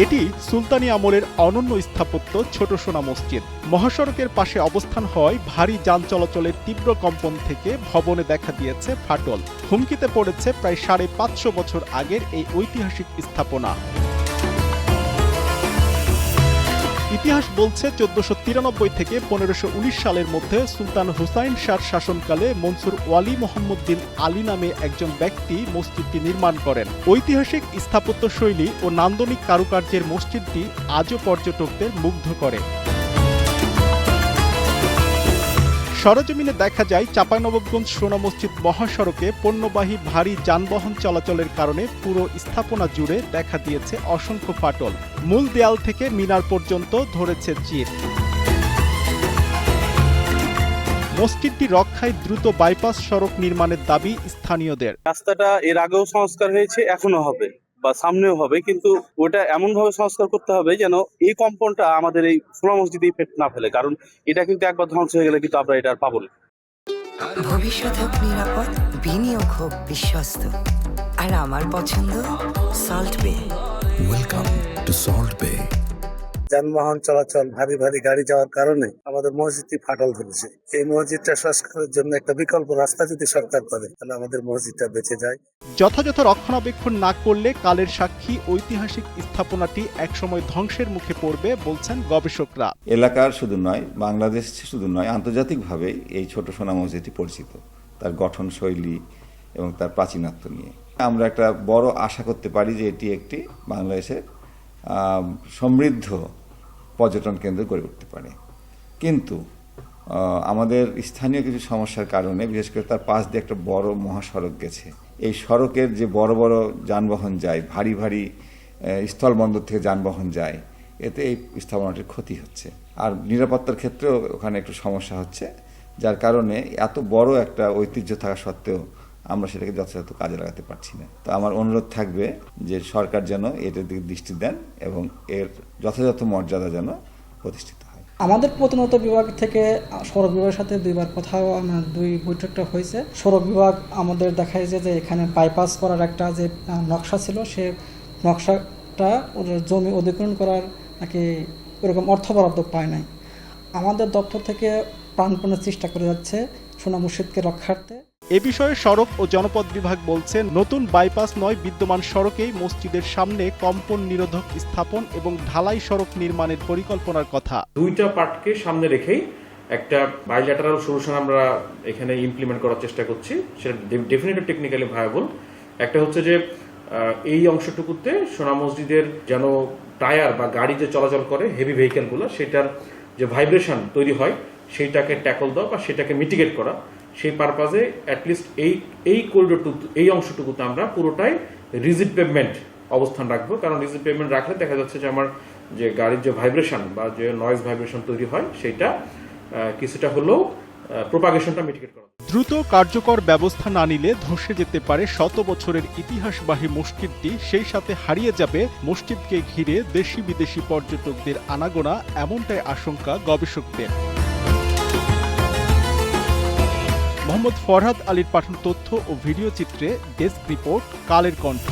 এটি সুলতানি আমলের অনন্য স্থাপত্য ছোট সোনা মসজিদ। মহাসড়কের পাশে অবস্থান হওয়ায় ভারী যান চলাচলের তীব্র কম্পন থেকে ভবনে দেখা দিয়েছে ফাটল। হুমকিতে পড়েছে প্রায় ৫৫০ বছর আগের এই ঐতিহাসিক স্থাপনা। ইতিহাস বলছে ১৪৯৩ থেকে ১৫১৯ সালের মধ্যে সুলতান হুসাইন শাহর শাসনকালে মনসুর ওয়ালি মোহাম্মদ্দিন আলী নামে একজন ব্যক্তি মসজিদটি নির্মাণ করেন। ঐতিহাসিক স্থাপত্যশৈলী ও নান্দনিক কারুকার্যের মসজিদটি আজও পর্যটকদের মুগ্ধ করে। সরেজমিনে দেখা যায় চাঁপাইনবাবগঞ্জ সোনা মসজিদ মহাসড়কে পণ্যবাহী ভারী যানবাহন চলাচলের কারণে পুরো স্থাপনা জুড়ে দেখা দিয়েছে অসংখ্য ফাটল। মূল দেয়াল থেকে মিনার পর্যন্ত ধরেছে চির। মসজিদটি রক্ষায় দ্রুত বাইপাস সড়ক নির্মাণের দাবি স্থানীয়দের। রাস্তাটা এর আগেও সংস্কার হয়েছে, এখনো হবে বা সামনেও হবে, কিন্তু ওটা এমন ভাবে সংস্কার করতে হবে যেন এই কম্পনটা আমাদের এই সোনা মসজিদে ইফেক্ট না ফেলে, কারণ এটা কিন্তু একবার ধ্বংস হয়ে গেলে কিন্তু আমরা এটা আর পাবো না। ভবিষ্যৎ হোক নিরাপদ, বিনিয়োগ হোক বিশ্বস্ত, আর আমার পছন্দ সল্ট বে। ওয়েলকাম টু সল্ট বে। যানবাহন চলাচল, ভারী ভারী গাড়ি যাওয়ার কারণে আমাদের মসজিদটি ফাটল ধরেছে। এই মসজিদটা সংস্কারের জন্য একটা বিকল্প রাস্তা যদি সরকার করে তাহলে আমাদের মসজিদটা বেঁচে যায়। যথাযথ রক্ষণাবেক্ষণ না করলে কালের সাক্ষী ঐতিহাসিক স্থাপনাটি একসময় ধ্বংসের মুখে পড়বে বলছেন গবেষকরা। এলাকার শুধু নয়, বাংলাদেশ শুধু নয়, আন্তর্জাতিকভাবে এই ছোট সোনা মসজিদটি পরিচিত তার গঠন শৈলী এবং তার প্রাচীনত্ব নিয়ে। আমরা একটা বড় আশা করতে পারি যে এটি একটি বাংলাদেশের সমৃদ্ধ পর্যটন কেন্দ্র গড়ে উঠতে পারে। কিন্তু আমাদের স্থানীয় কিছু সমস্যার কারণে, বিশেষ করে তার পাশ দিয়ে একটা বড় মহাসড়ক গেছে, এই সড়কের যে বড় বড় যানবাহন যায়, ভারী ভারী স্থলবন্দর থেকে যানবাহন যায়, এতে এই স্থাপনাটির ক্ষতি হচ্ছে। আর নিরাপত্তার ক্ষেত্রেও ওখানে একটু সমস্যা হচ্ছে, যার কারণে এত বড় একটা ঐতিহ্য থাকা সত্ত্বেও আমরা সেটাকে যথাযথ কাজে লাগাতে পারছি না। তো আমার অনুরোধ থাকবে যে সরকার যেন এটার দিকে দৃষ্টি দেন এবং এর যথাযথ মর্যাদা যেন প্রতিষ্ঠিত হয়। আমাদের প্রত্নতত্ত্ব বিভাগ থেকে সড়ক বিভাগের সাথে দুইবার কথাও দুই বৈঠকটা হয়েছে। সড়ক বিভাগ আমাদের দেখাইছে যে এখানে বাইপাস করার একটা যে নকশা ছিল, সে নকশাটা জমি অধিগ্রহণ করার নাকি ওরকম অর্থ বরাদ্দ পায় নাই। আমাদের দপ্তর থেকে প্রাণপণে চেষ্টা করে যাচ্ছে সোনা মসজিদকে রক্ষার্থে। এ বিষয়ে সড়ক ও জনপদ বিভাগ বলছে, নতুন বাইপাস নয়, বিদ্যমান সড়কেই মসজিদের সামনে কম্পন নিরোধক স্থাপন এবং ঢালাই সড়ক নির্মাণের পরিকল্পনার কথা। দুইটা পার্টকে সামনে রেখেই একটা বাইল্যাটারাল সলিউশন আমরা এখানে ইমপ্লিমেন্ট করার চেষ্টা করছি। সেটা ডেফিনেটলি টেকনিক্যালি ভায়াবল। একটা হচ্ছে যে এই অংশটুকুতে সোনা মসজিদের যেন টায়ার বা গাড়ি যে চলাচল করে হেভি ভেহিকেলগুলো, সেটার যে ভাইব্রেশন তৈরি হয় সেইটাকে ট্যাকল দেওয়া বা সেটাকে মিটিগেট করা। সেই পারপাজে অ্যাটলিস্ট এই করিডোরটুকু, এই অংশটুকুতে আমরা পুরোটাই রিজিড পেভমেন্ট অবস্থান রাখবো। কারণ রিজিড পেভমেন্ট রাখলে দেখা যাচ্ছে যে আমার যে গাড়ির যে ভাইব্রেশন বা যে নয়েজ ভাইব্রেশন তৈরি হয় সেইটা কিছুটা হলেও প্রোপাগেশনটা মিটিগেট করা। দ্রুত কার্যকর ব্যবস্থা না নিলে ধসে যেতে পারে শত বছরের ইতিহাসবাহী মসজিদটি, সেই সাথে হারিয়ে যাবে মসজিদকে ঘিরে দেশি বিদেশি পর্যটকদের আনাগোনা, এমনটাই আশঙ্কা গবেষকদের। মোহাম্মদ ফরহাদ আলীর পাঠানো তথ্য ও ভিডিও চিত্রে ডেস্ক রিপোর্ট, কালের কণ্ঠ।